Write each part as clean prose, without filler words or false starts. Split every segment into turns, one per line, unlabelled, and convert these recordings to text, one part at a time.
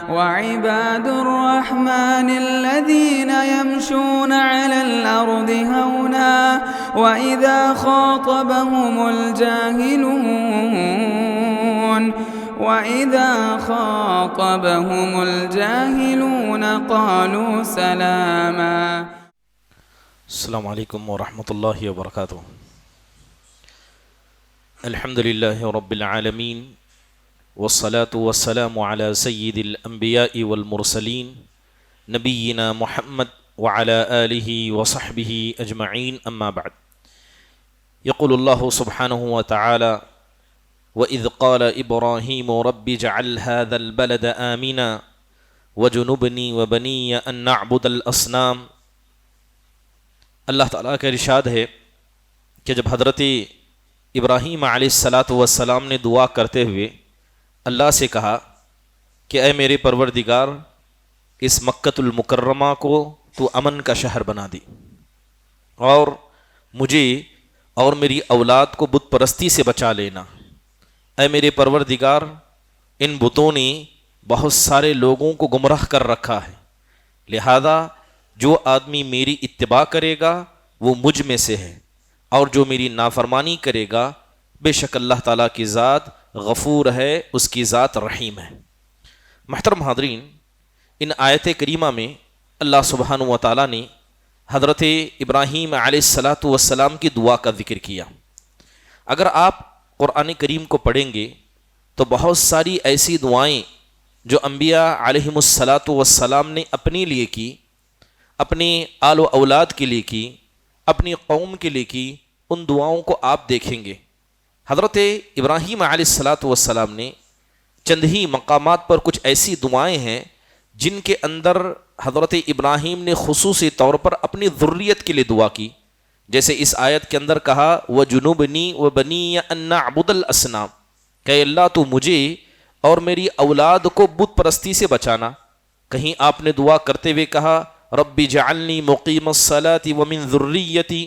وعباد الرحمن الذين يمشون على الأرض هونا وإذا خاطبهم الجاهلون قالوا سلاما.
السلام علیکم ورحمۃ اللہ وبرکاتہ. الحمد للہ رب العالمین والصلاة والسلام على سید الانبیاء والمرسلین نبینا محمد وعلى آلہ وصحبہ اجمعین، اما بعد. یقول اللہ سبحانہ وتعالی وَإِذْ قَالَ إِبْرَاهِيمُ رَبِّ اجْعَلْ هَذَا الْبَلَدَ آمِنًا وَجُنُبْنِي وَبَنِيَّ أَن نَّعْبُدَ الْأَصْنَامَ. اللہ تعالیٰ کا ارشاد ہے کہ جب حضرت ابراہیم علیہ السلام نے دعا کرتے ہوئے اللہ سے کہا کہ اے میرے پروردگار، اس مکۃ المکرمہ کو تو امن کا شہر بنا دی اور مجھے اور میری اولاد کو بت پرستی سے بچا لینا. اے میرے پروردگار، ان بتوں نے بہت سارے لوگوں کو گمراہ کر رکھا ہے، لہذا جو آدمی میری اتباع کرے گا وہ مجھ میں سے ہے، اور جو میری نافرمانی کرے گا بے شک اللہ تعالیٰ کی ذات غفور ہے، اس کی ذات رحیم ہے. محترم حاضرین، ان آیت کریمہ میں اللہ سبحانہ و تعالیٰ نے حضرت ابراہیم علیہ السلام کی دعا کا ذکر کیا. اگر آپ قرآن کریم کو پڑھیں گے تو بہت ساری ایسی دعائیں جو انبیاء علیہم السلام نے اپنے لیے کی، اپنے آل و اولاد کے لیے کی، اپنی قوم کے لیے کی، ان دعاؤں کو آپ دیکھیں گے. حضرت ابراہیم علیہ السلام نے چند ہی مقامات پر کچھ ایسی دعائیں ہیں جن کے اندر حضرت ابراہیم نے خصوصی طور پر اپنی ذریت کے لیے دعا کی. جیسے اس آیت کے اندر کہا وَجُنُبْنِي وَبَنِيَّ أَن نَّعْبُدَ الْأَصْنَامَ، کہ اللہ تو مجھے اور میری اولاد کو بت پرستی سے بچانا. کہیں آپ نے دعا کرتے ہوئے کہا رب اجعلنی مقیم الصلاۃ ومن ذریتی،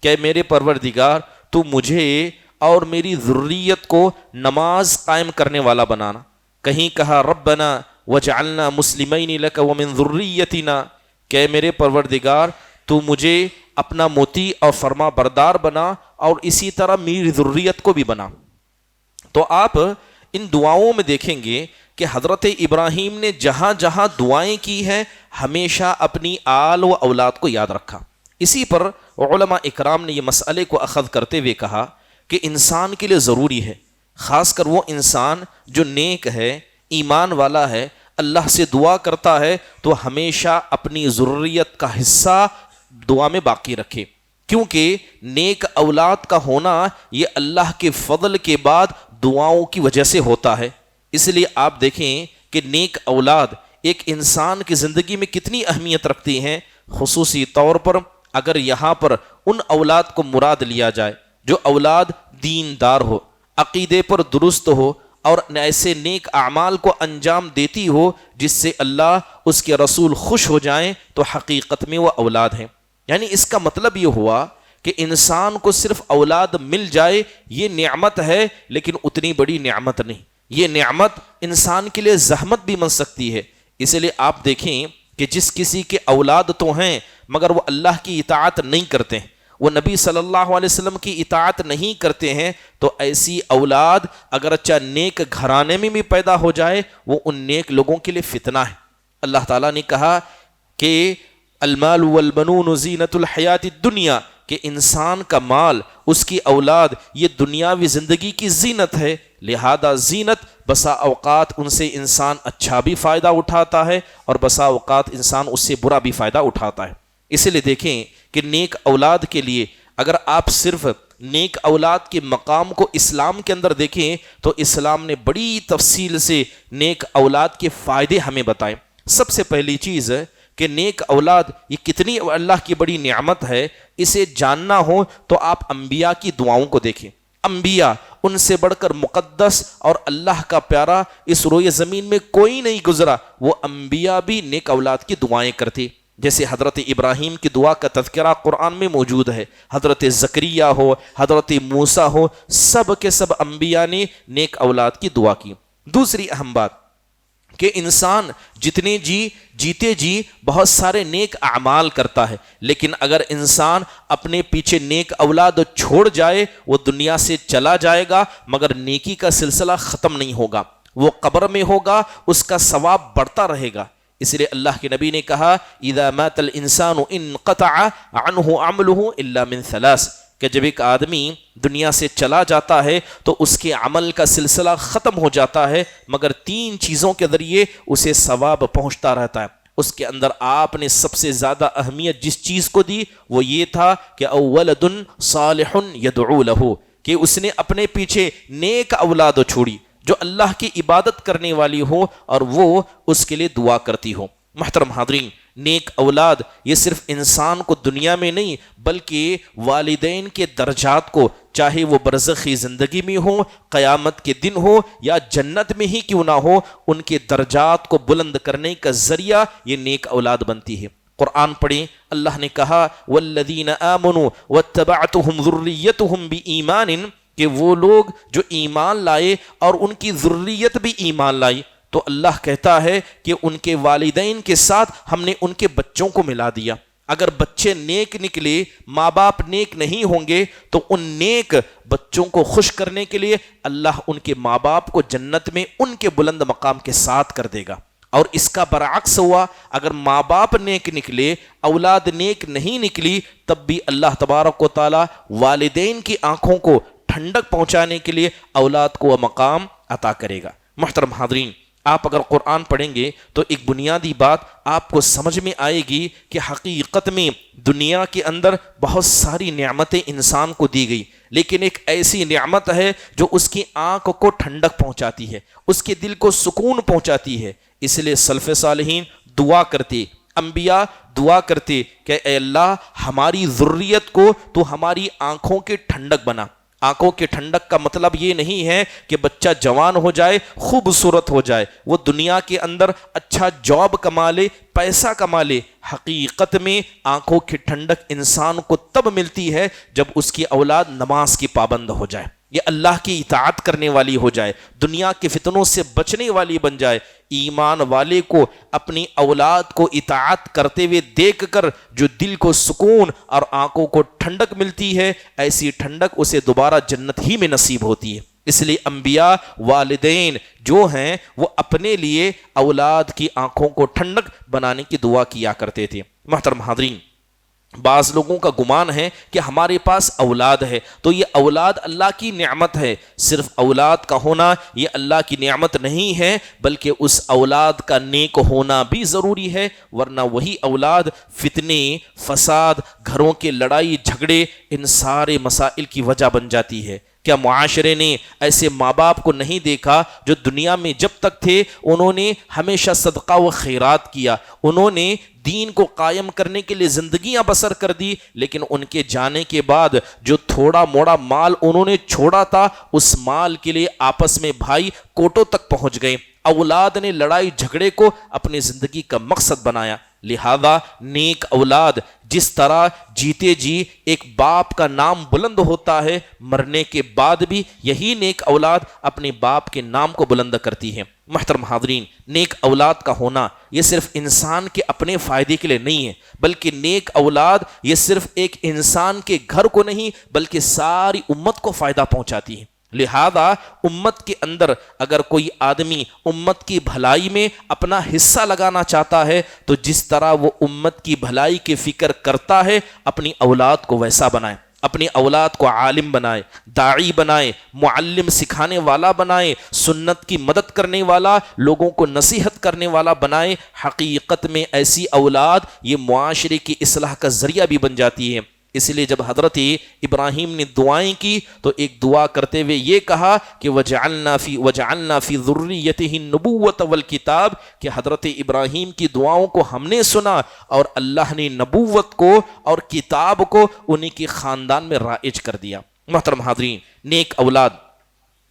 کہ میرے پروردگار تو مجھے اور میری ذریت کو نماز قائم کرنے والا بنانا. کہیں کہا ربنا وجعلنا مسلمین لک ومن ذریتنا، کہ میرے پروردگار تو مجھے اپنا مطیع اور فرما بردار بنا اور اسی طرح میری ذریت کو بھی بنا. تو آپ ان دعاؤں میں دیکھیں گے کہ حضرت ابراہیم نے جہاں جہاں دعائیں کی ہیں ہمیشہ اپنی آل و اولاد کو یاد رکھا. اسی پر علماء اکرام نے یہ مسئلے کو اخذ کرتے ہوئے کہا کہ انسان کے لیے ضروری ہے، خاص کر وہ انسان جو نیک ہے، ایمان والا ہے، اللہ سے دعا کرتا ہے تو ہمیشہ اپنی ضروریت کا حصہ دعا میں باقی رکھے، کیونکہ نیک اولاد کا ہونا یہ اللہ کے فضل کے بعد دعاؤں کی وجہ سے ہوتا ہے. اس لیے آپ دیکھیں کہ نیک اولاد ایک انسان کی زندگی میں کتنی اہمیت رکھتی ہیں. خصوصی طور پر اگر یہاں پر ان اولاد کو مراد لیا جائے جو اولاد دیندار ہو، عقیدے پر درست ہو اور ایسے نیک اعمال کو انجام دیتی ہو جس سے اللہ اس کے رسول خوش ہو جائیں، تو حقیقت میں وہ اولاد ہیں. یعنی اس کا مطلب یہ ہوا کہ انسان کو صرف اولاد مل جائے یہ نعمت ہے، لیکن اتنی بڑی نعمت نہیں. یہ نعمت انسان کے لیے زحمت بھی بن سکتی ہے. اس لیے آپ دیکھیں کہ جس کسی کے اولاد تو ہیں مگر وہ اللہ کی اطاعت نہیں کرتے ہیں، وہ نبی صلی اللہ علیہ وسلم کی اطاعت نہیں کرتے ہیں، تو ایسی اولاد اگرچہ نیک گھرانے میں بھی پیدا ہو جائے وہ ان نیک لوگوں کے لیے فتنہ ہے. اللہ تعالیٰ نے کہا کہ المال والبنون زینت الحیات الدنیا، کہ انسان کا مال، اس کی اولاد یہ دنیاوی زندگی کی زینت ہے. لہذا زینت بسا اوقات ان سے انسان اچھا بھی فائدہ اٹھاتا ہے اور بسا اوقات انسان اس سے برا بھی فائدہ اٹھاتا ہے. اس لیے دیکھیں کہ نیک اولاد کے لیے اگر آپ صرف نیک اولاد کے مقام کو اسلام کے اندر دیکھیں تو اسلام نے بڑی تفصیل سے نیک اولاد کے فائدے ہمیں بتائے. سب سے پہلی چیز ہے کہ نیک اولاد یہ کتنی اللہ کی بڑی نعمت ہے، اسے جاننا ہو تو آپ انبیاء کی دعاؤں کو دیکھیں. انبیاء ان سے بڑھ کر مقدس اور اللہ کا پیارا اس روئے زمین میں کوئی نہیں گزرا. وہ انبیاء بھی نیک اولاد کی دعائیں کرتے. جیسے حضرت ابراہیم کی دعا کا تذکرہ قرآن میں موجود ہے، حضرت زکریا ہو، حضرت موسیٰ ہو، سب کے سب انبیاء نے نیک اولاد کی دعا کی. دوسری اہم بات کہ انسان جیتے جی بہت سارے نیک اعمال کرتا ہے، لیکن اگر انسان اپنے پیچھے نیک اولاد چھوڑ جائے وہ دنیا سے چلا جائے گا مگر نیکی کا سلسلہ ختم نہیں ہوگا، وہ قبر میں ہوگا، اس کا ثواب بڑھتا رہے گا۔ اس لیے اللہ کے نبی نے کہا اذا مات الانسان انقطع عنہ عمله الا من ثلاث، کہ جب ایک آدمی دنیا سے چلا جاتا ہے تو اس کے عمل کا سلسلہ ختم ہو جاتا ہے مگر 3 چیزوں کے ذریعے اسے ثواب پہنچتا رہتا ہے۔ اس کے اندر آپ نے سب سے زیادہ اہمیت جس چیز کو دی وہ یہ تھا کہ اولد صالح یدعو لہ، کہ اس نے اپنے پیچھے نیک اولاد چھوڑی جو اللہ کی عبادت کرنے والی ہو اور وہ اس کے لیے دعا کرتی ہو۔ محترم حاضرین، نیک اولاد یہ صرف انسان کو دنیا میں نہیں بلکہ والدین کے درجات کو، چاہے وہ برزخی زندگی میں ہو، قیامت کے دن ہو یا جنت میں ہی کیوں نہ ہو، ان کے درجات کو بلند کرنے کا ذریعہ یہ نیک اولاد بنتی ہے۔ قرآن پڑھیں، اللہ نے کہا والذین آمنوا واتبعتهم ذریتهم بایمان، کہ وہ لوگ جو ایمان لائے اور ان کی ذریت بھی ایمان لائی، تو اللہ کہتا ہے کہ ان کے والدین کے ساتھ ہم نے ان کے بچوں کو ملا دیا۔ اگر بچے نیک نکلے، ماں باپ نیک نہیں ہوں گے تو ان نیک بچوں کو خوش کرنے کے لیے اللہ ان کے ماں باپ کو جنت میں ان کے بلند مقام کے ساتھ کر دے گا۔ اور اس کا برعکس ہوا، اگر ماں باپ نیک نکلے، اولاد نیک نہیں نکلی، تب بھی اللہ تبارک و تعالی والدین کی آنکھوں کو ٹھنڈک پہنچانے کے لیے اولاد کو وہ مقام عطا کرے گا۔ محترم حاضرین، آپ اگر قرآن پڑھیں گے تو ایک بنیادی بات آپ کو سمجھ میں آئے گی کہ حقیقت میں دنیا کے اندر بہت ساری نعمتیں انسان کو دی گئی، لیکن ایک ایسی نعمت ہے جو اس کی آنکھ کو ٹھنڈک پہنچاتی ہے، اس کے دل کو سکون پہنچاتی ہے۔ اس لیے سلف صالحین دعا کرتے، انبیاء دعا کرتے کہ اے اللہ ہماری ذریت کو تو ہماری آنکھوں کے ٹھنڈک بنا۔ آنکھوں کے ٹھنڈک کا مطلب یہ نہیں ہے کہ بچہ جوان ہو جائے، خوبصورت ہو جائے، وہ دنیا کے اندر اچھا جاب کما لے، پیسہ کما لے۔ حقیقت میں آنکھوں کی ٹھنڈک انسان کو تب ملتی ہے جب اس کی اولاد نماز کی پابند ہو جائے، یہ اللہ کی اطاعت کرنے والی ہو جائے، دنیا کے فتنوں سے بچنے والی بن جائے۔ ایمان والے کو اپنی اولاد کو اطاعت کرتے ہوئے دیکھ کر جو دل کو سکون اور آنکھوں کو ٹھنڈک ملتی ہے، ایسی ٹھنڈک اسے دوبارہ جنت ہی میں نصیب ہوتی ہے۔ اس لیے انبیاء، والدین جو ہیں وہ اپنے لیے اولاد کی آنکھوں کو ٹھنڈک بنانے کی دعا کیا کرتے تھے۔ محترم حاضرین، بعض لوگوں کا گمان ہے کہ ہمارے پاس اولاد ہے تو یہ اولاد اللہ کی نعمت ہے۔ صرف اولاد کا ہونا یہ اللہ کی نعمت نہیں ہے بلکہ اس اولاد کا نیک ہونا بھی ضروری ہے، ورنہ وہی اولاد فتنے، فساد، گھروں کے لڑائی جھگڑے، ان سارے مسائل کی وجہ بن جاتی ہے۔ کیا معاشرے نے ایسے ماں باپ کو نہیں دیکھا جو دنیا میں جب تک تھے انہوں نے ہمیشہ صدقہ و خیرات کیا، انہوں نے دین کو قائم کرنے کے لیے زندگیاں بسر کر دی، لیکن ان کے جانے کے بعد جو تھوڑا موڑا مال انہوں نے چھوڑا تھا اس مال کے لیے آپس میں بھائی کوٹوں تک پہنچ گئے۔ اولاد نے لڑائی جھگڑے کو اپنی زندگی کا مقصد بنایا۔ لہذا نیک اولاد جس طرح جیتے جی ایک باپ کا نام بلند ہوتا ہے، مرنے کے بعد بھی یہی نیک اولاد اپنے باپ کے نام کو بلند کرتی ہے۔ محترم حاضرین، نیک اولاد کا ہونا یہ صرف انسان کے اپنے فائدے کے لیے نہیں ہے بلکہ نیک اولاد یہ صرف ایک انسان کے گھر کو نہیں بلکہ ساری امت کو فائدہ پہنچاتی ہے۔ لہذا امت کے اندر اگر کوئی آدمی امت کی بھلائی میں اپنا حصہ لگانا چاہتا ہے تو جس طرح وہ امت کی بھلائی کی فکر کرتا ہے اپنی اولاد کو ویسا بنائے، اپنی اولاد کو عالم بنائے، داعی بنائے، معلم سکھانے والا بنائے، سنت کی مدد کرنے والا، لوگوں کو نصیحت کرنے والا بنائے۔ حقیقت میں ایسی اولاد یہ معاشرے کی اصلاح کا ذریعہ بھی بن جاتی ہے۔ اس لیے جب حضرت ابراہیم نے دعائیں کی تو ایک دعا کرتے ہوئے یہ کہا کہ وجعلنا فی ذریتہ النبوۃ والکتاب، کہ حضرت ابراہیم کی دعاؤں کو ہم نے سنا اور اللہ نے نبوت کو اور کتاب کو انہی کے خاندان میں رائج کر دیا۔ محترم حاضرین، نیک اولاد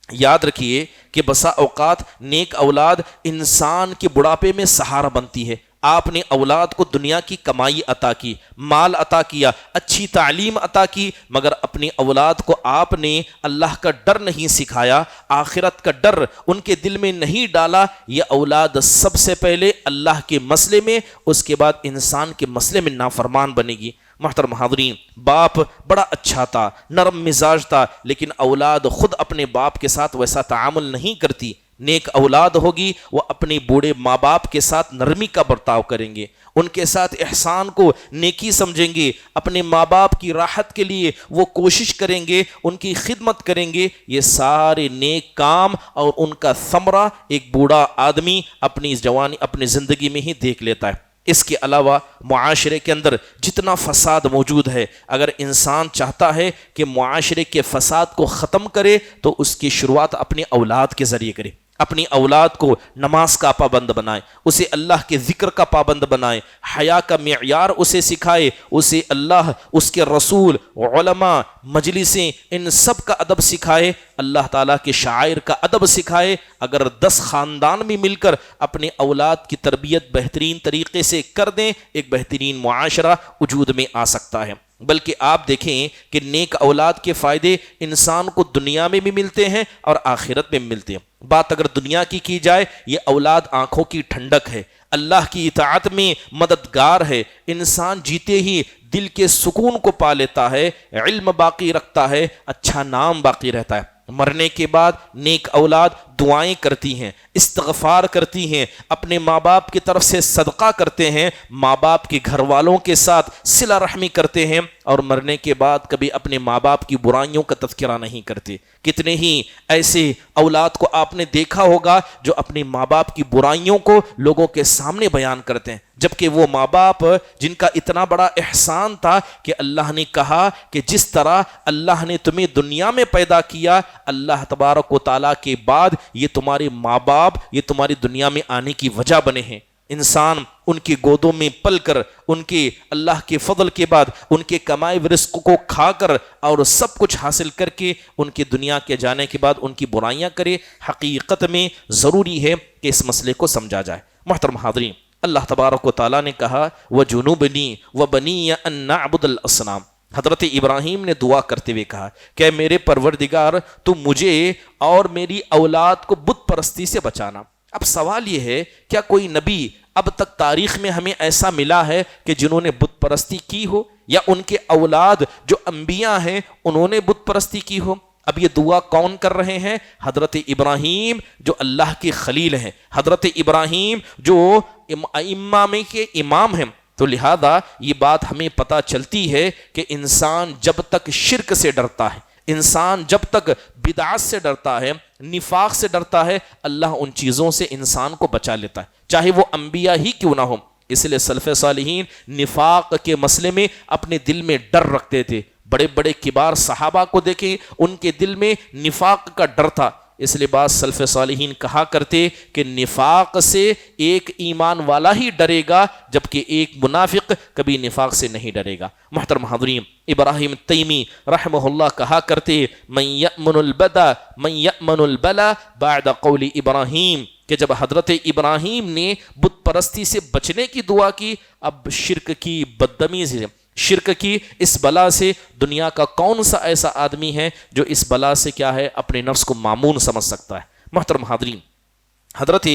یاد رکھیے کہ بسا اوقات نیک اولاد انسان کے بڑھاپے میں سہارا بنتی ہے۔ آپ نے اولاد کو دنیا کی کمائی عطا کی، مال عطا کیا، اچھی تعلیم عطا کی، مگر اپنی اولاد کو آپ نے اللہ کا ڈر نہیں سکھایا، آخرت کا ڈر ان کے دل میں نہیں ڈالا۔ یہ اولاد سب سے پہلے اللہ کے مسئلے میں، اس کے بعد انسان کے مسئلے میں نافرمان بنے گی۔ محترم حاضرین، باپ بڑا اچھا تھا، نرم مزاج تھا، لیکن اولاد خود اپنے باپ کے ساتھ ویسا تعامل نہیں کرتی۔ نیک اولاد ہوگی وہ اپنے بوڑھے ماں باپ کے ساتھ نرمی کا برتاؤ کریں گے، ان کے ساتھ احسان کو نیکی سمجھیں گے، اپنے ماں باپ کی راحت کے لیے وہ کوشش کریں گے، ان کی خدمت کریں گے۔ یہ سارے نیک کام اور ان کا ثمرہ ایک بوڑھا آدمی اپنی جوانی اپنی زندگی میں ہی دیکھ لیتا ہے۔ اس کے علاوہ معاشرے کے اندر جتنا فساد موجود ہے، اگر انسان چاہتا ہے کہ معاشرے کے فساد کو ختم کرے تو اس کی شروعات اپنے اولاد کے ذریعے کرے۔ اپنی اولاد کو نماز کا پابند بنائے، اسے اللہ کے ذکر کا پابند بنائے، حیا کا معیار اسے سکھائے، اسے اللہ، اس کے رسول، علماء، مجلسیں، ان سب کا ادب سکھائے، اللہ تعالیٰ کے شعائر کا ادب سکھائے۔ اگر 10 خاندان میں مل کر اپنے اولاد کی تربیت بہترین طریقے سے کر دیں، ایک بہترین معاشرہ وجود میں آ سکتا ہے۔ بلکہ آپ دیکھیں کہ نیک اولاد کے فائدے انسان کو دنیا میں بھی ملتے ہیں اور آخرت میں بھی ملتے ہیں۔ بات اگر دنیا کی جائے، یہ اولاد آنکھوں کی ٹھنڈک ہے، اللہ کی اطاعت میں مددگار ہے، انسان جیتے ہی دل کے سکون کو پا لیتا ہے، علم باقی رکھتا ہے، اچھا نام باقی رہتا ہے۔ مرنے کے بعد نیک اولاد دعائیں کرتی ہیں، استغفار کرتی ہیں، اپنے ماں باپ کی طرف سے صدقہ کرتے ہیں، ماں باپ کے گھر والوں کے ساتھ صلہ رحمی کرتے ہیں، اور مرنے کے بعد کبھی اپنے ماں باپ کی برائیوں کا تذکرہ نہیں کرتے۔ کتنے ہی ایسے اولاد کو آپ نے دیکھا ہوگا جو اپنے ماں باپ کی برائیوں کو لوگوں کے سامنے بیان کرتے ہیں، جبکہ وہ ماں باپ جن کا اتنا بڑا احسان تھا کہ اللہ نے کہا کہ جس طرح اللہ نے تمہیں دنیا میں پیدا کیا، اللہ تبارک و تعالیٰ کے بعد یہ تمہارے ماں باپ یہ تمہاری دنیا میں آنے کی وجہ بنے ہیں۔ انسان ان کی گودوں میں پل کر، ان کے اللہ کے فضل کے بعد ان کے کمائے ہوئے رزق کو کھا کر اور سب کچھ حاصل کر کے ان کی دنیا کے جانے کے بعد ان کی برائیاں کرے، حقیقت میں ضروری ہے کہ اس مسئلے کو سمجھا جائے۔ محترم حاضرین، اللہ تبارک و تعالیٰ نے کہا وَجُنُوبْنِي وَبَنِيَّ أَن نَعْبُدَ الْأَصْنَامَ۔ حضرت ابراہیم نے دعا کرتے ہوئے کہا کہ میرے پروردگار تو مجھے اور میری اولاد کو بت پرستی سے بچانا۔ اب سوال یہ ہے، کیا کوئی نبی اب تک تاریخ میں ہمیں ایسا ملا ہے کہ جنہوں نے بت پرستی کی ہو، یا ان کے اولاد جو انبیاء ہیں انہوں نے بت پرستی کی ہو؟ اب یہ دعا کون کر رہے ہیں؟ حضرت ابراہیم جو اللہ کے خلیل ہیں، حضرت ابراہیم جو ائمہ میں کے امام ہیں۔ تو لہذا یہ بات ہمیں پتہ چلتی ہے کہ انسان جب تک شرک سے ڈرتا ہے، انسان جب تک بدعت سے ڈرتا ہے، نفاق سے ڈرتا ہے، اللہ ان چیزوں سے انسان کو بچا لیتا ہے، چاہے وہ انبیاء ہی کیوں نہ ہوں۔ اس لیے سلف صالحین نفاق کے مسئلے میں اپنے دل میں ڈر رکھتے تھے۔ بڑے بڑے کبار صحابہ کو دیکھیں، ان کے دل میں نفاق کا ڈر تھا۔ اس لیے بعض سلف صالحین کہا کرتے کہ نفاق سے ایک ایمان والا ہی ڈرے گا، جبکہ ایک منافق کبھی نفاق سے نہیں ڈرے گا۔ محترم حاضرین، ابراہیم تیمی رحمہ اللہ کہا کرتے من یأمن البلا بعد قول ابراہیم، کہ جب حضرت ابراہیم نے بت پرستی سے بچنے کی دعا کی، اب شرک کی بدتمیزی، شرک کی اس بلا سے دنیا کا کون سا ایسا آدمی ہے جو اس بلا سے کیا ہے اپنے نفس کو معمون سمجھ سکتا ہے؟ محترم حاضرین، حضرت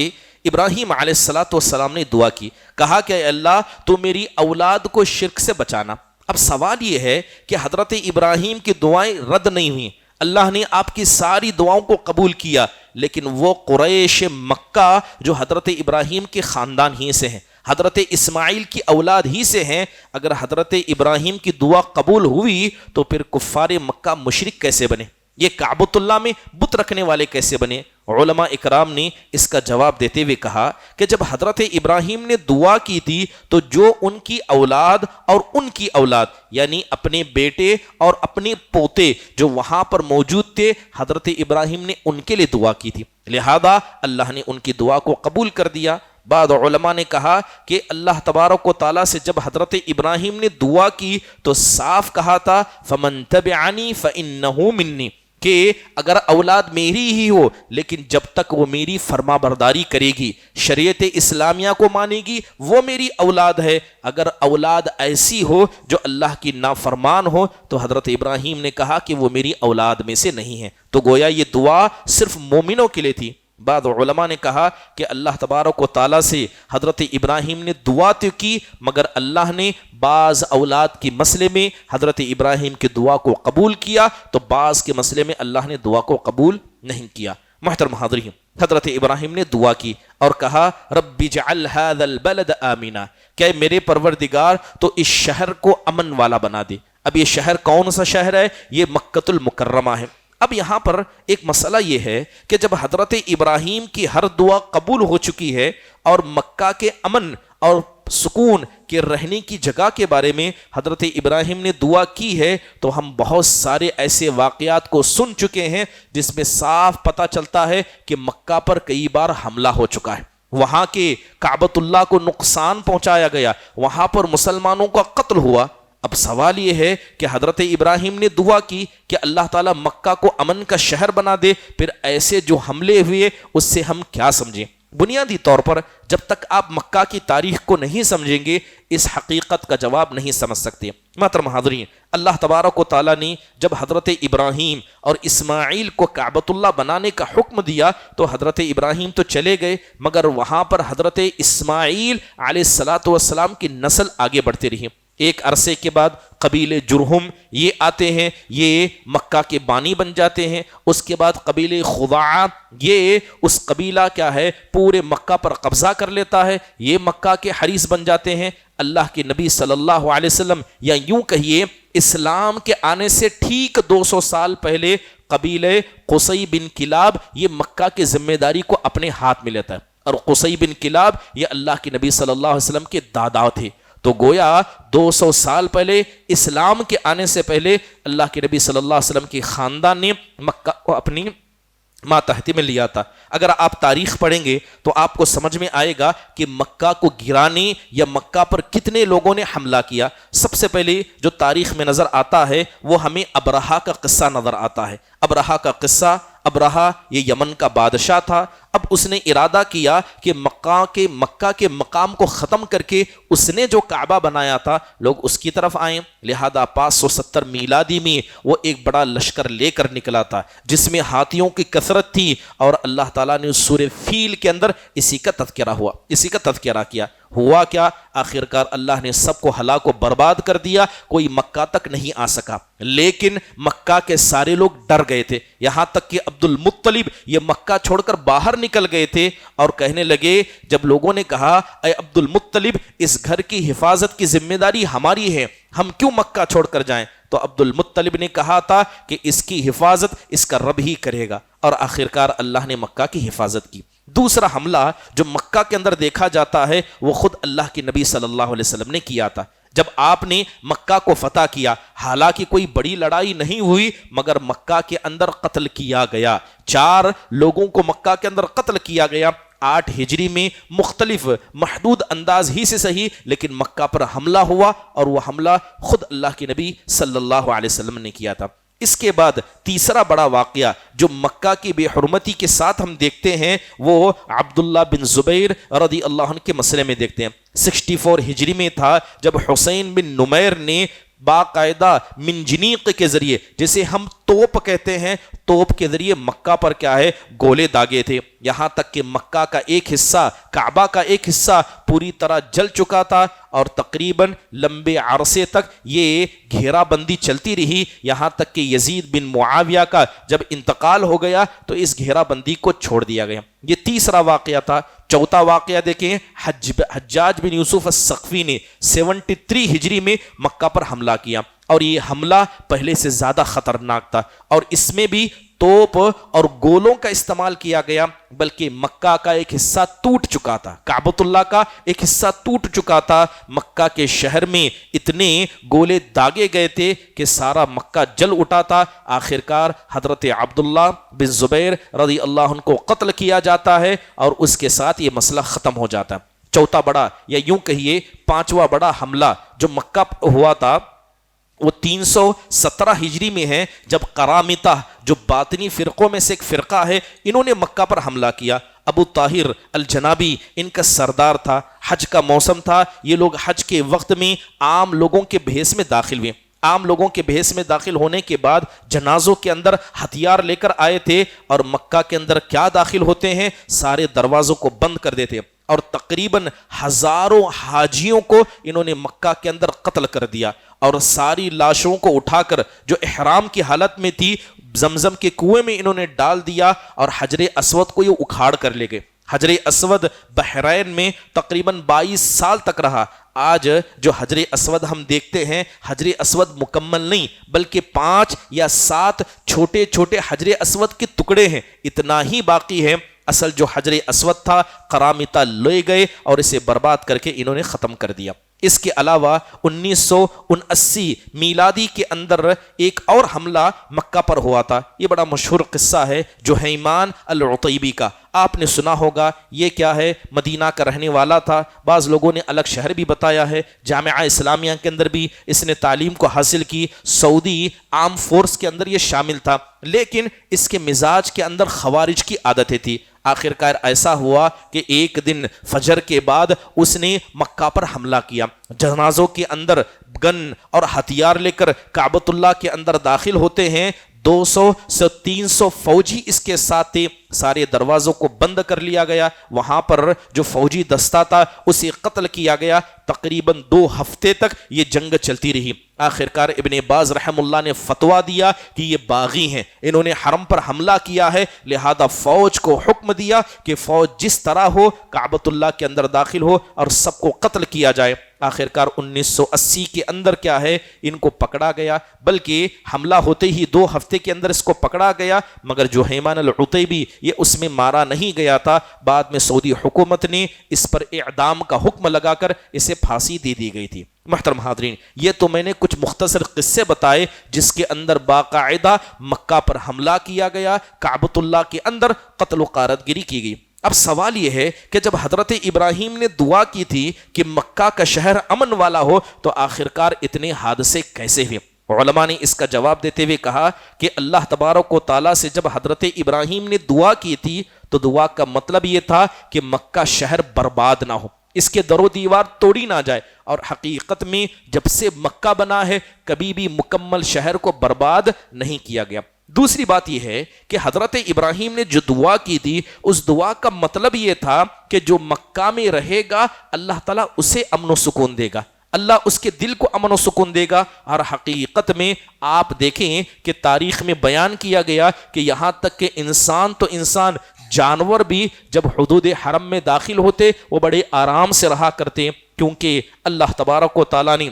ابراہیم علیہ السلام نے دعا کی، کہا کہ اے اللہ تو میری اولاد کو شرک سے بچانا۔ اب سوال یہ ہے کہ حضرت ابراہیم کی دعائیں رد نہیں ہوئیں، اللہ نے آپ کی ساری دعاؤں کو قبول کیا، لیکن وہ قریش مکہ جو حضرت ابراہیم کے خاندان ہی سے ہیں، حضرت اسماعیل کی اولاد ہی سے ہیں، اگر حضرت ابراہیم کی دعا قبول ہوئی تو پھر کفار مکہ مشرک کیسے بنے؟ یہ کعبۃ اللہ میں بت رکھنے والے کیسے بنے؟ علماء اکرام نے اس کا جواب دیتے ہوئے کہا کہ جب حضرت ابراہیم نے دعا کی تھی تو جو ان کی اولاد اور ان کی اولاد یعنی اپنے بیٹے اور اپنے پوتے جو وہاں پر موجود تھے، حضرت ابراہیم نے ان کے لیے دعا کی تھی، لہذا اللہ نے ان کی دعا کو قبول کر دیا۔ بعض علماء نے کہا کہ اللہ تبارک و تعالیٰ سے جب حضرت ابراہیم نے دعا کی تو صاف کہا تھا فَمَن تَبِعَنِي فَإِنَّهُ مِنِّي، کہ اگر اولاد میری ہی ہو لیکن جب تک وہ میری فرما برداری کرے گی، شریعت اسلامیہ کو مانے گی، وہ میری اولاد ہے۔ اگر اولاد ایسی ہو جو اللہ کی نافرمان ہو تو حضرت ابراہیم نے کہا کہ وہ میری اولاد میں سے نہیں ہے۔ تو گویا یہ دعا صرف مومنوں کے لیے تھی۔ بعض علماء نے کہا کہ اللہ تبارک و تعالیٰ سے حضرت ابراہیم نے دعا تو کی، مگر اللہ نے بعض اولاد کے مسئلے میں حضرت ابراہیم کی دعا کو قبول کیا، تو بعض کے مسئلے میں اللہ نے دعا کو قبول نہیں کیا۔ محترم حاضرین، حضرت ابراہیم نے دعا کی اور کہا رب اجعل هذا البلد آمنا، کہ میرے پروردگار تو اس شہر کو امن والا بنا دے۔ اب یہ شہر کون سا شہر ہے؟ یہ مکۃ المکرمہ ہے۔ اب یہاں پر ایک مسئلہ یہ ہے کہ جب حضرت ابراہیم کی ہر دعا قبول ہو چکی ہے اور مکہ کے امن اور سکون کے رہنے کی جگہ کے بارے میں حضرت ابراہیم نے دعا کی ہے، تو ہم بہت سارے ایسے واقعات کو سن چکے ہیں جس میں صاف پتہ چلتا ہے کہ مکہ پر کئی بار حملہ ہو چکا ہے، وہاں کے کعبۃ اللہ کو نقصان پہنچایا گیا، وہاں پر مسلمانوں کا قتل ہوا۔ اب سوال یہ ہے کہ حضرت ابراہیم نے دعا کی کہ اللہ تعالیٰ مکہ کو امن کا شہر بنا دے، پھر ایسے جو حملے ہوئے اس سے ہم کیا سمجھیں؟ بنیادی طور پر جب تک آپ مکہ کی تاریخ کو نہیں سمجھیں گے اس حقیقت کا جواب نہیں سمجھ سکتے۔ محترم حاضرین، اللہ تبارک و تعالیٰ نے جب حضرت ابراہیم اور اسماعیل کو کعبۃ اللہ بنانے کا حکم دیا تو حضرت ابراہیم تو چلے گئے، مگر وہاں پر حضرت اسماعیل علیہ السلام کی نسل آگے بڑھتے رہی۔ ایک عرصے کے بعد قبیلے جرہم یہ آتے ہیں، یہ مکہ کے بانی بن جاتے ہیں۔ اس کے بعد قبیلے خزاعہ، یہ اس قبیلہ کیا ہے پورے مکہ پر قبضہ کر لیتا ہے، یہ مکہ کے حریث بن جاتے ہیں۔ اللہ کے نبی صلی اللہ علیہ وسلم، یا یوں کہیے اسلام کے آنے سے ٹھیک 200 سال پہلے قبیلے قصی بن کلاب یہ مکہ کی ذمہ داری کو اپنے ہاتھ میں لیتا ہے، اور قصی بن کلاب یہ اللہ کے نبی صلی اللہ علیہ وسلم کے دادا تھے۔ تو گویا 200 سال پہلے اسلام کے آنے سے پہلے اللہ کے نبی صلی اللہ علیہ وسلم کے خاندان نے مکہ کو اپنی ماتحتی میں لیا تھا۔ اگر آپ تاریخ پڑھیں گے تو آپ کو سمجھ میں آئے گا کہ مکہ کو گرانے یا مکہ پر کتنے لوگوں نے حملہ کیا۔ سب سے پہلے جو تاریخ میں نظر آتا ہے وہ ہمیں ابرہہ کا قصہ نظر آتا ہے۔ ابرہہ کا قصہ، ابرہہ یہ یمن کا بادشاہ تھا۔ اب اس نے ارادہ کیا کہ مکہ کے مقام کو ختم کر کے اس نے جو کعبہ بنایا تھا لوگ اس کی طرف آئیں، لہذا 570 میلادی میں وہ ایک بڑا لشکر لے کر نکلا تھا جس میں ہاتھیوں کی کثرت تھی، اور اللہ تعالیٰ نے سورہ فیل کے اندر اسی کا تذکرہ کیا۔ ہوا کیا؟ آخرکار اللہ نے سب کو ہلاک و برباد کر دیا، کوئی مکہ تک نہیں آ سکا، لیکن مکہ کے سارے لوگ ڈر گئے تھے، یہاں تک کہ عبد المطلب یہ مکہ چھوڑ کر باہر نکل گئے تھے اور کہنے لگے، جب لوگوں نے کہا اے عبد المطلب اس گھر کی حفاظت کی ذمہ داری ہماری ہے، ہم کیوں مکہ چھوڑ کر جائیں؟ تو عبد المطلب نے کہا تھا کہ اس کی حفاظت اس کا رب ہی کرے گا، اور آخرکار اللہ نے مکہ کی حفاظت کی۔ دوسرا حملہ جو مکہ کے اندر دیکھا جاتا ہے وہ خود اللہ کے نبی صلی اللہ علیہ وسلم نے کیا تھا۔ جب آپ نے مکہ کو فتح کیا، حالانکہ کوئی بڑی لڑائی نہیں ہوئی مگر مکہ کے اندر قتل کیا گیا، 4 لوگوں کو مکہ کے اندر قتل کیا گیا۔ 8 ہجری میں مختلف محدود انداز ہی سے صحیح لیکن مکہ پر حملہ ہوا، اور وہ حملہ خود اللہ کے نبی صلی اللہ علیہ وسلم نے کیا تھا۔ اس کے بعد تیسرا بڑا واقعہ جو مکہ کی بے حرمتی کے ساتھ ہم دیکھتے ہیں وہ عبداللہ بن زبیر رضی اللہ عنہ کے مسئلے میں دیکھتے ہیں۔ 64 ہجری میں تھا جب حسین بن نمیر نے باقاعدہ منجنیق کے ذریعے، جسے ہم توپ کہتے ہیں، توپ کے ذریعے مکہ پر کیا ہے گولے داغے تھے، یہاں تک کہ مکہ کا ایک حصہ، کعبہ کا ایک حصہ پوری طرح جل چکا تھا، اور تقریباً لمبے عرصے تک یہ گھیرا بندی چلتی رہی، یہاں تک کہ یزید بن معاویہ کا جب انتقال ہو گیا تو اس گھیرا بندی کو چھوڑ دیا گیا۔ یہ تیسرا واقعہ تھا۔ چوتھا واقعہ دیکھیں، حجاج بن یوسف الثقفی نے 73 ہجری میں مکہ پر حملہ کیا، اور یہ حملہ پہلے سے زیادہ خطرناک تھا، اور اس میں بھی توپ اور گولوں کا استعمال کیا گیا، بلکہ مکہ کا ایک حصہ ٹوٹ چکا تھا، کعبۃ اللہ کا ایک حصہ ٹوٹ چکا تھا، مکہ کے شہر میں اتنے گولے داغے گئے تھے کہ سارا مکہ جل اٹھا تھا۔ آخرکار حضرت عبداللہ بن زبیر رضی اللہ عنہ کو قتل کیا جاتا ہے، اور اس کے ساتھ یہ مسئلہ ختم ہو جاتا ہے۔ چوتھا بڑا، یا یوں کہیے 5واں بڑا حملہ جو مکہ ہوا تھا وہ 317 ہجری میں ہے جب قرامطہ جو باطنی فرقوں میں سے ایک فرقہ ہے، انہوں نے مکہ پر حملہ کیا۔ ابو طاہر الجنابی ان کا سردار تھا، حج کا موسم تھا، یہ لوگ حج کے وقت میں عام لوگوں کے بھیس میں داخل ہوئے۔ عام لوگوں کے بھیس میں داخل ہونے کے بعد جنازوں کے اندر ہتھیار لے کر آئے تھے، اور مکہ کے اندر کیا داخل ہوتے ہیں، سارے دروازوں کو بند کر دیتے، اور تقریباً ہزاروں حاجیوں کو انہوں نے مکہ کے اندر قتل کر دیا، اور ساری لاشوں کو اٹھا کر جو احرام کی حالت میں تھی زمزم کے کنویں میں انہوں نے ڈال دیا، اور حجر اسود کو یہ اکھاڑ کر لے گئے۔ حجر اسود بحرین میں تقریباً 22 سال تک رہا۔ آج جو حجر اسود ہم دیکھتے ہیں، حجر اسود مکمل نہیں بلکہ 5 یا 7 چھوٹے چھوٹے حجر اسود کے ٹکڑے ہیں، اتنا ہی باقی ہے۔ اصل جو حجر اسود تھا قرامطہ لے گئے اور اسے برباد کر کے انہوں نے ختم کر دیا۔ اس کے علاوہ 1979 میلادی کے اندر ایک اور حملہ مکہ پر ہوا تھا، یہ بڑا مشہور قصہ ہے جہیمان العطیبی کا، آپ نے سنا ہوگا۔ یہ کیا ہے، مدینہ کا رہنے والا تھا، بعض لوگوں نے الگ شہر بھی بتایا ہے، جامعہ اسلامیہ کے اندر بھی اس نے تعلیم کو حاصل کی، سعودی عام فورس کے اندر یہ شامل تھا، لیکن اس کے مزاج کے اندر خوارج کی عادتیں تھی۔ آخرکار ایسا ہوا کہ ایک دن فجر کے بعد اس نے مکہ پر حملہ کیا، جنازوں کے اندر گن اور ہتھیار لے کر کعبۃ اللہ کے اندر داخل ہوتے ہیں۔ 200 سے 300 فوجی اس کے ساتھ تھے، سارے دروازوں کو بند کر لیا گیا، وہاں پر جو فوجی دستہ تھا اسے قتل کیا گیا۔ تقریباً 2 ہفتے تک یہ جنگ چلتی رہی۔ آخرکار ابن باز رحم اللہ نے فتویٰ دیا کہ یہ باغی ہیں، انہوں نے حرم پر حملہ کیا ہے، لہذا فوج کو حکم دیا کہ فوج جس طرح ہو کعبۃ اللہ کے اندر داخل ہو اور سب کو قتل کیا جائے۔ آخرکار 1980 کے اندر کیا ہے، ان کو پکڑا گیا، بلکہ حملہ ہوتے ہی 2 ہفتے کے اندر اس کو پکڑا گیا، مگر جہیمان العطیبی یہ اس میں مارا نہیں گیا تھا۔ بعد میں سعودی حکومت نے اس پر اعدام کا حکم لگا کر اسے پھانسی دے دی گئی تھی۔ محترم حاضرین، یہ تو میں نے کچھ مختصر قصے بتائے جس کے اندر باقاعدہ مکہ پر حملہ کیا گیا، کعبۃ اللہ کے اندر قتل و غارت گری کی گئی۔ اب سوال یہ ہے کہ جب حضرت ابراہیم نے دعا کی تھی کہ مکہ کا شہر امن والا ہو، تو آخرکار اتنے حادثے کیسے ہوئے؟ علماء نے اس کا جواب دیتے ہوئے کہا کہ اللہ تبارک و تعالیٰ سے جب حضرت ابراہیم نے دعا کی تھی تو دعا کا مطلب یہ تھا کہ مکہ شہر برباد نہ ہو، اس کے در و دیوار توڑی نہ جائے، اور حقیقت میں جب سے مکہ بنا ہے کبھی بھی مکمل شہر کو برباد نہیں کیا گیا۔ دوسری بات یہ ہے کہ حضرت ابراہیم نے جو دعا کی تھی اس دعا کا مطلب یہ تھا کہ جو مکہ میں رہے گا اللہ تعالیٰ اسے امن و سکون دے گا، اللہ اس کے دل کو امن و سکون دے گا۔ اور حقیقت میں آپ دیکھیں کہ تاریخ میں بیان کیا گیا کہ یہاں تک کہ انسان تو انسان، جانور بھی جب حدود حرم میں داخل ہوتے وہ بڑے آرام سے رہا کرتے، کیونکہ اللہ تبارک و تعالیٰ نے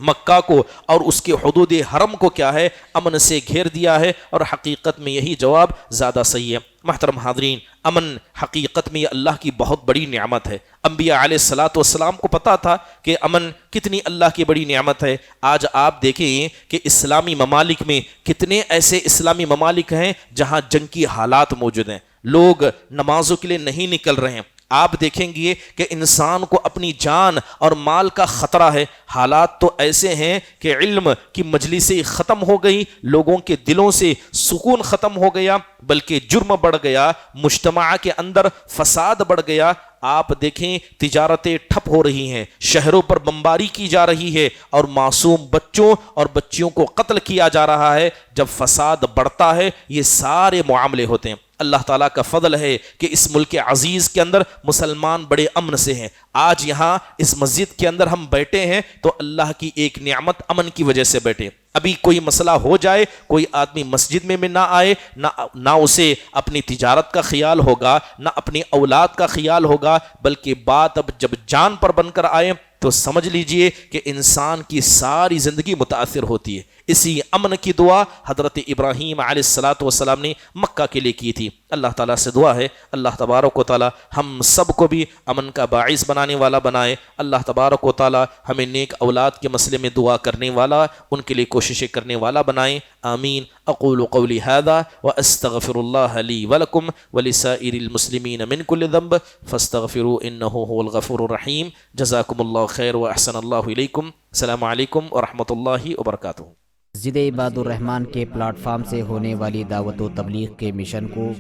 مکہ کو اور اس کے حدود حرم کو کیا ہے، امن سے گھیر دیا ہے، اور حقیقت میں یہی جواب زیادہ صحیح ہے۔ محترم حاضرین، امن حقیقت میں یہ اللہ کی بہت بڑی نعمت ہے۔ انبیاء علیہ الصلاۃ والسلام کو پتا تھا کہ امن کتنی اللہ کی بڑی نعمت ہے۔ آج آپ دیکھیں کہ اسلامی ممالک میں کتنے ایسے اسلامی ممالک ہیں جہاں جنگ کی حالات موجود ہیں، لوگ نمازوں کے لیے نہیں نکل رہے ہیں۔ آپ دیکھیں گے کہ انسان کو اپنی جان اور مال کا خطرہ ہے۔ حالات تو ایسے ہیں کہ علم کی مجلسیں ختم ہو گئی، لوگوں کے دلوں سے سکون ختم ہو گیا، بلکہ جرم بڑھ گیا، مجتمع کے اندر فساد بڑھ گیا۔ آپ دیکھیں تجارتیں ٹھپ ہو رہی ہیں، شہروں پر بمباری کی جا رہی ہے، اور معصوم بچوں اور بچیوں کو قتل کیا جا رہا ہے۔ جب فساد بڑھتا ہے یہ سارے معاملے ہوتے ہیں۔ اللہ تعالیٰ کا فضل ہے کہ اس ملک عزیز کے اندر مسلمان بڑے امن سے ہیں۔ آج یہاں اس مسجد کے اندر ہم بیٹھے ہیں تو اللہ کی ایک نعمت امن کی وجہ سے بیٹھے۔ ابھی کوئی مسئلہ ہو جائے، کوئی آدمی مسجد میں نہ آئے، نہ اسے اپنی تجارت کا خیال ہوگا، نہ اپنی اولاد کا خیال ہوگا، بلکہ بات اب جب جان پر بن کر آئے تو سمجھ لیجئے کہ انسان کی ساری زندگی متاثر ہوتی ہے۔ اسی امن کی دعا حضرت ابراہیم علیہ الصلاۃ والسلام نے مکہ کے لیے کی تھی۔ اللہ تعالیٰ سے دعا ہے اللہ تبارک و تعالیٰ ہم سب کو بھی امن کا باعث بنانے والا بنائے۔ اللہ تبارک و تعالیٰ ہمیں نیک اولاد کے مسئلے میں دعا کرنے والا، ان کے لیے کوششیں کرنے والا بنائے۔ آمین۔ اقول قولی ھذا واستغفر اللہ لی ولکم ولسائر المسلمین من کل ذنب فاستغفروه انہ هو الغفور الرحیم۔ جزاکم اللہ خیر واحسن اللہ الیکم۔ السلام علیکم ورحمۃ اللہ وبرکاتہ۔
مسجد عباد الرحمن کے پلیٹ فارم سے ہونے والی دعوت و تبلیغ کے مشن کو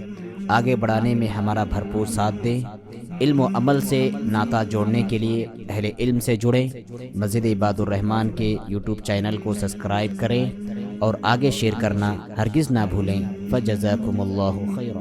آگے بڑھانے میں ہمارا بھرپور ساتھ دیں۔ علم و عمل سے ناطہ جوڑنے کے لیے اہل علم سے جڑیں۔ مسجد عباد الرحمن کے یوٹیوب چینل کو سبسکرائب کریں اور آگے شیئر کرنا ہرگز نہ بھولیں۔ فجزاکم اللہ خیر۔